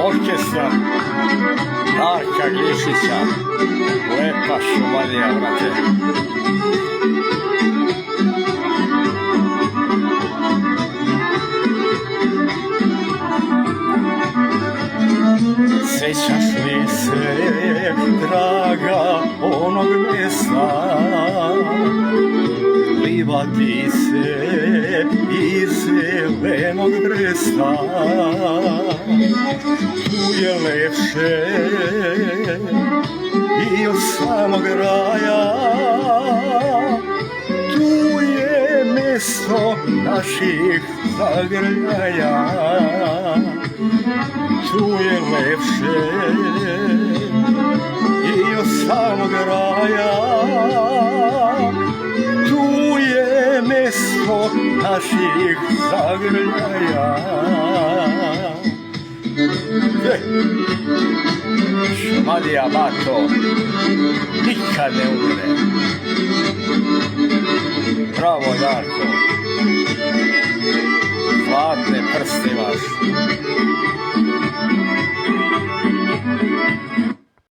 Orkestra Darka Glišića, lepa Šumadija, brate. Sećaš li se, draga, onog mesta, livadi se iz zelenog bresta? Tu je lepše i od samog raja, tu je mesto naših zagrljaja. Tu je lepše i od samog raja, tu je mesto naših zagrljaja. Šumadija, bato, nikad ne umre. Bravo, Darko, zlatne prste imaš.